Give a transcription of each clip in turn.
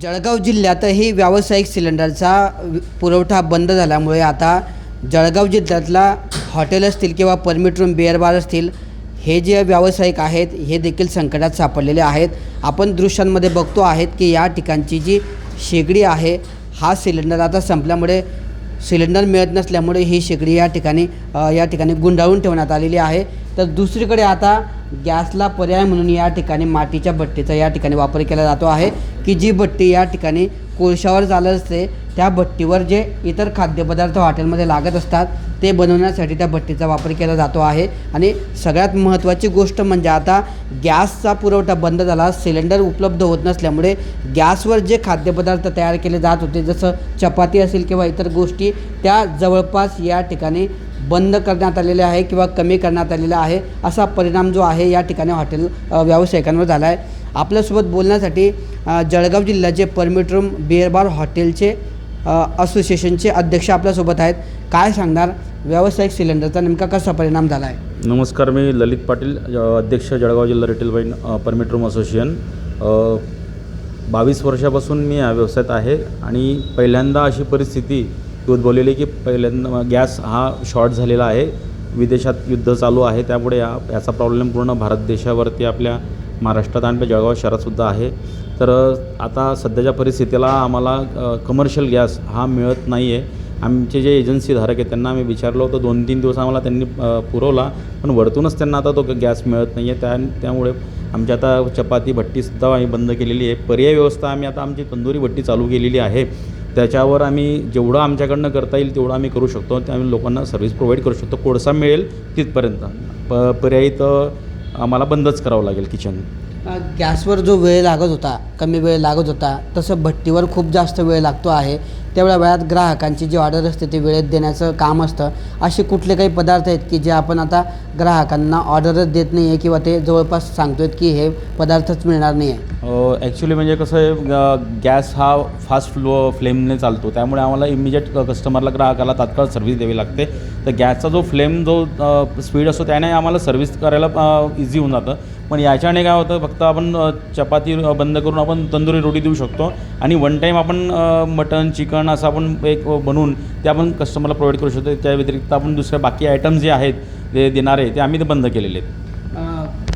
जळगाव जिल्ह्यातही व्यावसायिक सिलेंडरचा पुरवठा बंद झाल्यामुळे आता जळगाव जिल्ह्यातला हॉटेल असतील किंवा परमिट रूम बिअर बार असतील, हे जे व्यावसायिक आहेत हे देखील संकटात सापडलेले आहेत. आपण दृश्यांमध्ये बघतो आहेत की या ठिकाणची जी शेगडी आहे, हा सिलेंडर आता संपल्यामुळे सिलेंडर मिळत नसल्यामुळे ही शेगडी या ठिकाणी गुंडाळून ठेवण्यात आलेली आहे. तर दुसरीकडे आता गॅसला पर्याय म्हणून या ठिकाणी मातीच्या भट्टीचा या ठिकाणी वापर केला जातो आहे की जी भट्टी या ठिकाणी कोळशावर चालत असते. त्या भट्टीवर जे इतर खाद्यपदार्थ हॉटेलमध्ये लागत असतात ते बनवण्यासाठी त्या भट्टीचा वापर केला जातो आहे. आणि सगळ्यात महत्त्वाची गोष्ट म्हणजे आता गॅसचा पुरवठा बंद झाला, सिलेंडर उपलब्ध होत नसल्यामुळे गॅसवर जे खाद्यपदार्थ तयार केले जात होते, जसं चपाती असेल किंवा इतर गोष्टी, त्या जवळपास या ठिकाणी बंद करण्यात आलेले आहे किंवा कमी करण्यात आलेला आहे. असा परिणाम जो आहे या ठिकाणी हॉटेल व्यावसायिकांवर झाला आहे. आपल्यासोबत बोलण्यासाठी जळगाव जिल्ह्याचे परमिट रूम बिअर बार हॉटेलचे असोसिएशनचे अध्यक्ष आपल्यासोबत आहेत. काय सांगणार, व्यावसायिक सिलेंडरचा नेमका कसा परिणाम झाला आहे? नमस्कार, मी ललित पाटील, अध्यक्ष जळगाव जिल्हा retail wine permit room association. 22 वर्षापासून मी या व्यवसायात आहे आणि पहिल्यांदा अशी परिस्थिती उद्भवलेली की पहिल्यांदा गॅस हा शॉर्ट झालेला आहे. विदेशात युद्ध चालू आहे, त्यामुळे याचा प्रॉब्लेम पूर्ण भारत देशावरती, आपल्या महाराष्ट्रात आणि जळगाव शहरातसुद्धा आहे. तर आता सध्याच्या परिस्थितीला आम्हाला कमर्शियल गॅस हा मिळत नाही आहे. आमचे जे एजन्सीधारक आहेत त्यांना आम्ही विचारलं होतं, 2-3 दिवस आम्हाला त्यांनी पुरवला, पण वरतूनच त्यांना आता तो गॅस मिळत नाही आहे. त्यामुळे आमची आता चपाती भट्टीसुद्धा आम्ही बंद केलेली आहे. पर्यायी व्यवस्था आम्ही आता आमची तंदुरी भट्टी चालू केलेली आहे. त्याच्यावर आम्ही जेवढं आमच्याकडनं करता येईल तेवढं आम्ही करू शकतो. ते आम्ही लोकांना सर्व्हिस प्रोव्हाइड करू शकतो. कोळसा मिळेल तिथपर्यंत. पर्यायी तर आम्हाला बंदच करावं लागेल किचन. गॅसवर जो वेळ लागत होता, कमी वेळ लागत होता, तसं भट्टीवर खूप जास्त वेळ लागतो आहे. तेवढ्या वेळात ग्राहकांची जी ऑर्डर असते ती वेळेत देण्याचं काम असतं. असे कुठले काही पदार्थ आहेत की जे आपण आता ग्राहकांना ऑर्डरच देत नाही आहे किंवा ते जवळपास सांगतो आहेत की हे पदार्थच मिळणार नाही आहे? ॲक्च्युली म्हणजे कसं आहे, गॅस हा फास्ट फ्लेमने चालतो, त्यामुळे आम्हाला इमिजिएट कस्टमरला, ग्राहकाला तात्काळ सर्व्हिस द्यावी लागते. तर गॅसचा जो फ्लेम जो स्पीड असतो त्याने आम्हाला सर्व्हिस करायला इझी होऊन जातं. पण याच्याने काय होतं, फक्त आपण चपाती बंद करून आपण तंदुरी रोटी देऊ शकतो आणि वन टाईम आपण मटन, चिकन असं आपण एक बनवून ते आपण कस्टमरला प्रोव्हाइड करू शकतो. त्या व्यतिरिक्त आपण दुसरे बाकी आयटम्स जे आहेत ते देणारे ते आम्ही ते बंद केलेले आहेत.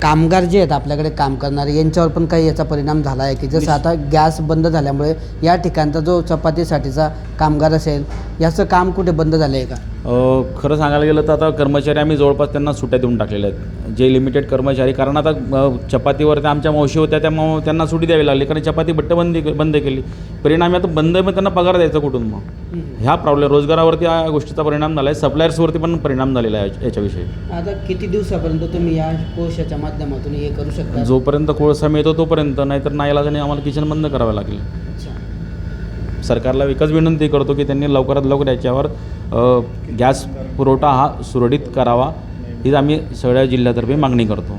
कामगार जे आहेत आपल्याकडे काम करणारे, यांच्यावर पण काही याचा परिणाम झाला आहे की जसं आता गॅस बंद झाल्यामुळे या ठिकाणचा जो चपातीसाठीचा कामगार असेल, याचं काम कुठे बंद झालं आहे का? खरं सांगायला गेलं तर आता कर्मचारी आम्ही जवळपास त्यांना सुट्ट्या देऊन टाकलेल्या आहेत, जे लिमिटेड कर्मचारी. कारण आता चपातीवरती आमच्या मावशी होत्या, त्यामुळे त्यांना सुट्टी द्यावी लागली, कारण चपाती भट्ट बंद केली. परिणामी आता बंद, मग त्यांना पगार द्यायचा कुठून? मग ह्या प्रॉब्लेम, रोजगारावरती या गोष्टीचा परिणाम झाला आहे. सप्लायर्सवरती पण परिणाम झालेला आहे याच्याविषयी. आता किती दिवसापर्यंत तुम्ही या कोळशाच्या माध्यमातून हे करू शकता? जोपर्यंत कोळसा मिळतो तोपर्यंत, नाहीतर नाईलाजाने आम्हाला किचन बंद करावं लागेल. सरकारला एकच विनंती करतो की त्यांनी लवकरात लवकर याच्यावर गॅस पुरवठा हा सुरळीत करावा, हीच आम्ही सगळ्या जिल्ह्यातर्फे मागणी करतो.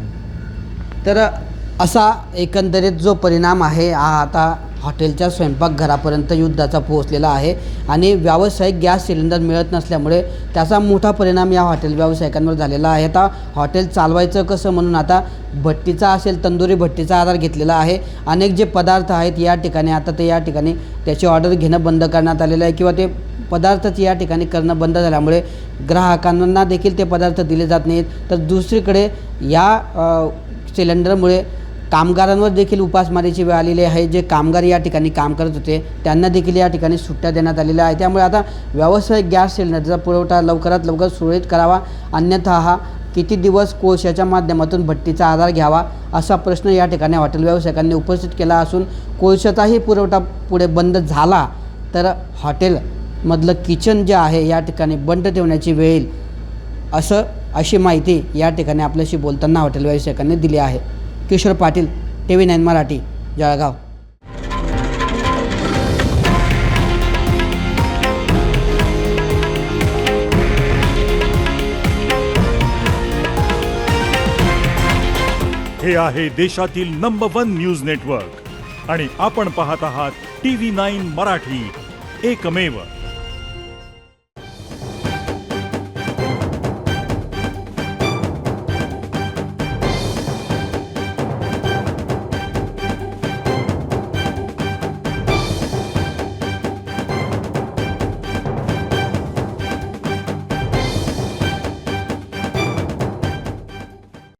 तर असा एकंदरीत जो परिणाम आहे हा आता हॉटेलच्या स्वयंपाकघरापर्यंत युद्धाचा पोहोचलेला आहे आणि व्यावसायिक गॅस सिलेंडर मिळत नसल्यामुळे त्याचा मोठा परिणाम या हॉटेल व्यावसायिकांवर झालेला आहे. आता हॉटेल चालवायचं कसं म्हणून आता भट्टीचा असेल, तंदुरी भट्टीचा आधार घेतलेला आहे. अनेक जे पदार्थ आहेत या ठिकाणी आता ते या ठिकाणी त्याची ऑर्डर घेणं बंद करण्यात आलेलं आहे किंवा ते पदार्थच या ठिकाणी करणं बंद झाल्यामुळे ग्राहकांना देखील ते पदार्थ दिले जात नाहीत. तर दुसरीकडे या सिलेंडरमुळे कामगारांवर देखील उपासमारीची वेळ आलेली आहे. जे कामगार या ठिकाणी काम करत होते त्यांना देखील या ठिकाणी सुट्ट्या देण्यात आलेल्या आहे. त्यामुळे आता व्यावसायिक गॅस सिलेंडरचा पुरवठा लवकरात लवकर सुरळीत करावा, अन्यथा हा किती दिवस कोळशाच्या माध्यमातून भट्टीचा आधार घ्यावा असा प्रश्न या ठिकाणी हॉटेल व्यावसायिकांनी उपस्थित केला असून कोळशाचाही पुरवठा पुढे बंद झाला तर हॉटेलमधलं किचन जे आहे या ठिकाणी बंद ठेवण्याची वेळ येईल, अशी माहिती या ठिकाणी आपल्याशी बोलताना हॉटेल व्यावसायिकांनी दिली आहे. किशोर पाटील, TV9 मराठी, जळगाव. हे आहे देशातील नंबर 1 न्यूज नेटवर्क आणि आपण पाहत आहात TV9 मराठी, एकमेव.